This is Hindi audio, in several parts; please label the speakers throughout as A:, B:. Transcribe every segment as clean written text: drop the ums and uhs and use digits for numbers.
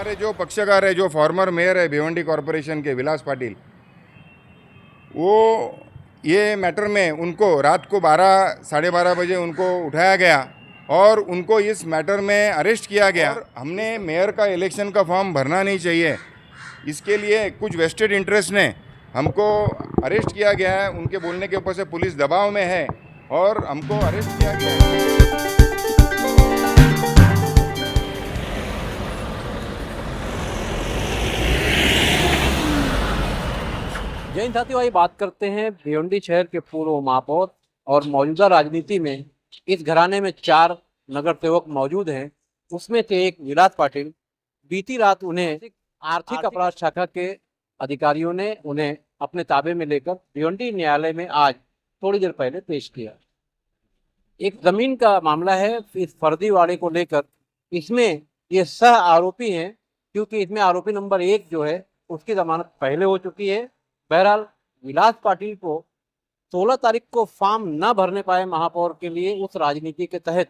A: हमारे जो पक्षकार है, जो फॉर्मर मेयर है भिवंडी कॉरपोरेशन के विलास पाटिल, वो ये मैटर में उनको रात को 12 साढ़े 12 बजे उनको उठाया गया और उनको इस मैटर में अरेस्ट किया गया। और हमने मेयर का इलेक्शन का फॉर्म भरना नहीं चाहिए, इसके लिए कुछ वेस्टेड इंटरेस्ट ने हमको अरेस्ट किया गया है। उनके बोलने के ऊपर से पुलिस दबाव में है और हमको अरेस्ट किया गया है।
B: जय हिंद साथियों, आइए बात करते हैं भिवंडी शहर के पूर्व महापौर और मौजूदा राजनीति में इस घराने में 4 नगर सेवक मौजूद हैं। उसमें से एक विलास पाटिल, बीती रात उन्हें आर्थिक अपराध शाखा के अधिकारियों ने उन्हें अपने ताबे में लेकर भिवंडी न्यायालय में आज थोड़ी देर पहले पेश किया। एक जमीन का मामला है इस फर्जीवाड़े को लेकर। इसमें ये सह आरोपी हैं, क्योंकि इसमें आरोपी नंबर 1 जो है उसकी जमानत पहले हो चुकी है। बहरहाल विलास पाटिल को 16 तारीख को फॉर्म न भरने पाए महापौर के लिए उस राजनीति के तहत,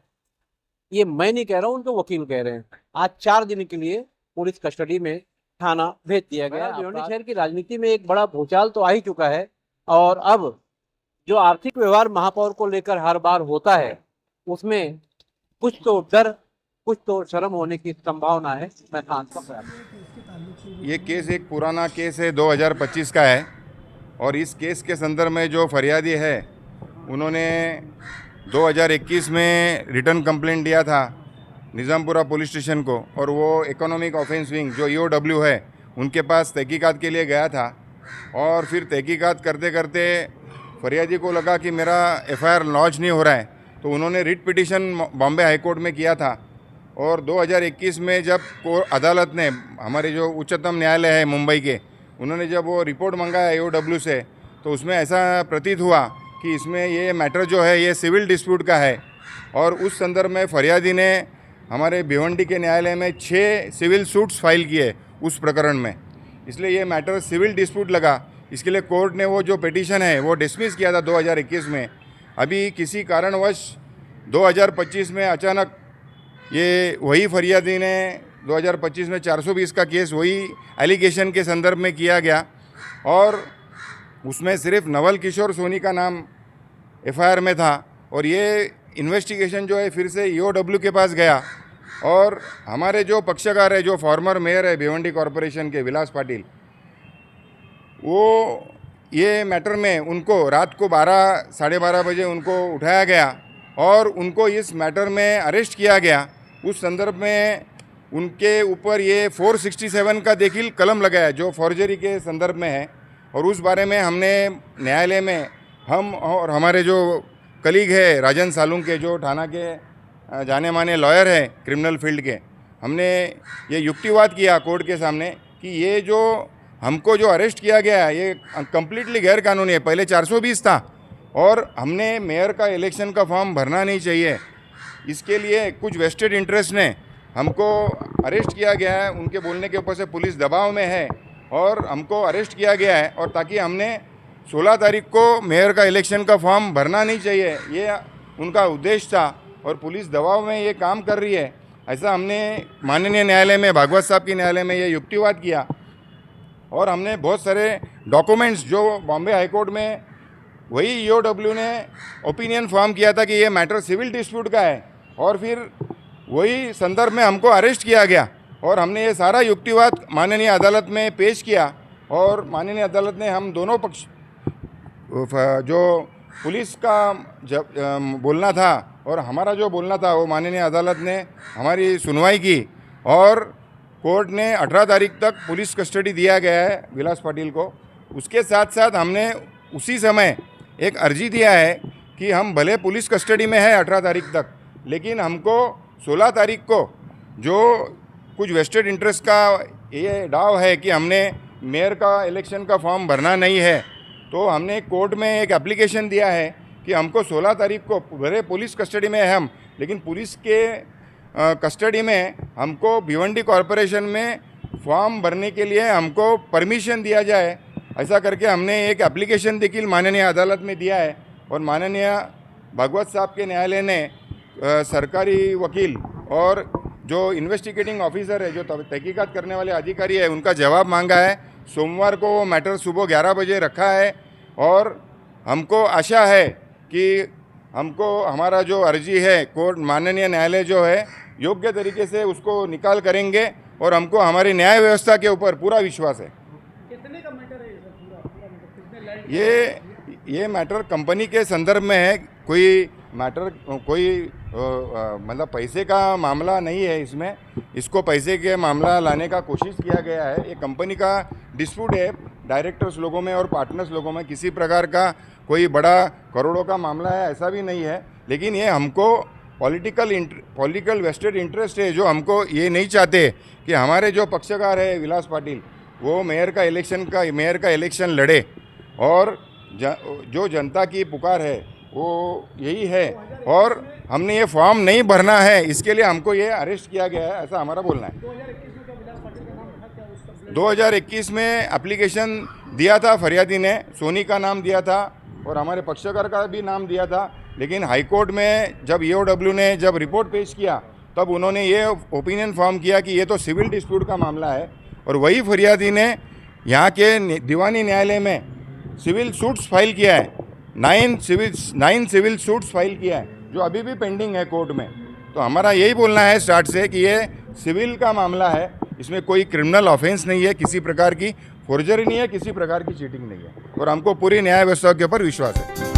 B: ये मैं नहीं कह रहा हूँ, उनको वकील कह रहे हैं, आज 4 दिन के लिए पुलिस कस्टडी में थाना भेज दिया गया। भिवंडी शहर की राजनीति में एक बड़ा भूचाल तो आ ही चुका है और अब जो आर्थिक व्यवहार महापौर को लेकर हर बार होता है उसमें कुछ तो डर, कुछ तो शर्म होने की संभावना है। मैं
A: ये केस एक पुराना केस है, 2025 का है और इस केस के संदर्भ में जो फरियादी है उन्होंने 2021 में रिटर्न कंप्लेंट दिया था निज़ामपुरा पुलिस स्टेशन को और वो इकोनॉमिक ऑफेंस विंग जो ईओडब्ल्यू है उनके पास तहकीकात के लिए गया था। और फिर तहकीकात करते करते फरियादी को लगा कि मेरा एफआईआर लॉन्च नहीं हो रहा है, तो उन्होंने writ petition Bombay high court में किया था। और 2021 में जब अदालत ने, हमारे जो उच्चतम न्यायालय है मुंबई के, उन्होंने जब वो रिपोर्ट मंगाया ईओडब्ल्यू से, तो उसमें ऐसा प्रतीत हुआ कि इसमें ये मैटर जो है ये सिविल डिस्प्यूट का है। और उस संदर्भ में फरियादी ने हमारे भिवंडी के न्यायालय में 6 सिविल सूट्स फाइल किए उस प्रकरण में, इसलिए ये मैटर सिविल डिस्प्यूट लगा। इसके लिए कोर्ट ने वो जो पिटीशन है वो डिसमिस किया था 2021 में। अभी किसी कारणवश 2025 में अचानक ये वही फरियादी ने 2025 में 420 का केस वही एलिगेशन के संदर्भ में किया गया और उसमें सिर्फ नवल किशोर सोनी का नाम एफआईआर में था। और ये इन्वेस्टिगेशन जो है फिर से ईओडब्ल्यू के पास गया और हमारे जो पक्षकार है, जो फॉर्मर मेयर है भिवंडी कॉरपोरेशन के विलास पाटिल, वो ये मैटर में उनको रात को 12 साढ़े 12 बजे उनको उठाया गया और उनको इस मैटर में अरेस्ट किया गया। उस संदर्भ में उनके ऊपर ये 467 का देखिल कलम लगाया जो फॉर्जरी के संदर्भ में है। और उस बारे में हमने न्यायालय में, हम और हमारे जो कलीग है राजन सालुंग के, जो थाना के जाने माने लॉयर हैं क्रिमिनल फील्ड के, हमने ये युक्तिवाद किया कोर्ट के सामने कि ये जो हमको जो अरेस्ट किया गया है ये कम्प्लीटली गैर कानूनी है। पहले 420 था और हमने मेयर का इलेक्शन का फॉर्म भरना नहीं चाहिए, इसके लिए कुछ वेस्टेड इंटरेस्ट ने हमको अरेस्ट किया गया है। उनके बोलने के ऊपर से पुलिस दबाव में है और हमको अरेस्ट किया गया है। और ताकि हमने 16 तारीख को मेयर का इलेक्शन का फॉर्म भरना नहीं चाहिए, ये उनका उद्देश्य था और पुलिस दबाव में ये काम कर रही है, ऐसा हमने माननीय न्यायालय में, भागवत साहब की न्यायालय में ये युक्तिवाद किया। और हमने बहुत सारे डॉक्यूमेंट्स जो बॉम्बे हाई कोर्ट में वही ईओडब्ल्यू ने ओपिनियन फॉर्म किया था कि ये मैटर सिविल डिस्प्यूट का है, और फिर वही संदर्भ में हमको अरेस्ट किया गया और हमने ये सारा युक्तिवाद माननीय अदालत में पेश किया। और माननीय अदालत ने हम दोनों पक्ष, जो पुलिस का जब बोलना था और हमारा जो बोलना था, वो माननीय अदालत ने हमारी सुनवाई की और कोर्ट ने 18 तारीख तक पुलिस कस्टडी दिया गया है विलास पाटिल को। उसके साथ साथ हमने उसी समय एक अर्जी दिया है कि हम भले पुलिस कस्टडी में है 18 तारीख तक, लेकिन हमको 16 तारीख को जो कुछ वेस्टेड इंटरेस्ट का ये दाव है कि हमने मेयर का इलेक्शन का फॉर्म भरना नहीं है, तो हमने कोर्ट में एक एप्लीकेशन दिया है कि हमको 16 तारीख को, भले पुलिस कस्टडी में है हम, लेकिन पुलिस के कस्टडी में हमको भिवंडी कॉरपोरेशन में फॉर्म भरने के लिए हमको परमिशन दिया जाए। ऐसा करके हमने एक एप्लीकेशन देखिल माननीय अदालत में दिया है और माननीय भागवत साहब के न्यायालय ने सरकारी वकील और जो इन्वेस्टिगेटिंग ऑफिसर है, जो तहकीकात करने वाले अधिकारी है, उनका जवाब मांगा है। सोमवार को वो मैटर सुबह 11 बजे रखा है और हमको आशा है कि हमको हमारा जो अर्जी है कोर्ट माननीय न्यायालय जो है योग्य तरीके से उसको निकाल करेंगे और हमको हमारी न्याय व्यवस्था के ऊपर पूरा विश्वास है।
C: कितने का मैटर है ये सर? पूरा कितने लैंड?
A: ये मैटर कंपनी के संदर्भ में है, कोई मैटर कोई मतलब पैसे का मामला नहीं है। इसको पैसे के मामला लाने का कोशिश किया गया है। ये कंपनी का डिस्प्यूट है डायरेक्टर्स लोगों में और पार्टनर्स लोगों में, किसी प्रकार का कोई बड़ा करोड़ों का मामला है ऐसा भी नहीं है। लेकिन ये हमको पॉलिटिकल वेस्टेड इंटरेस्ट है, जो हमको ये नहीं चाहते कि हमारे जो पक्षकार है विलास पाटिल वो मेयर का इलेक्शन लड़े और जो जनता की पुकार है वो यही है और हमने ये फॉर्म नहीं भरना है, इसके लिए हमको ये अरेस्ट किया गया है, ऐसा हमारा बोलना है।
C: 2021 में क्या विलास पाटिल का नाम था क्या उस पर?
A: 2021 में एप्लीकेशन दिया था फरियादी ने, सोनी का नाम दिया था और हमारे पक्षकार का भी नाम दिया था। लेकिन हाईकोर्ट में जब EOW ने जब रिपोर्ट पेश किया तब उन्होंने ये ओपिनियन फॉर्म किया कि ये तो सिविल डिस्प्यूट का मामला है और वही फरियादी ने यहाँ के दीवानी न्यायालय में सिविल सूट्स फाइल किया है। 9 सिविल सूट्स फाइल किया है जो अभी भी पेंडिंग है कोर्ट में। तो हमारा यही बोलना है स्टार्ट से कि ये सिविल का मामला है, इसमें कोई क्रिमिनल ऑफेंस नहीं है, किसी प्रकार की फोर्जरी नहीं है, किसी प्रकार की चीटिंग नहीं है और हमको पूरी न्याय व्यवस्था के ऊपर विश्वास है।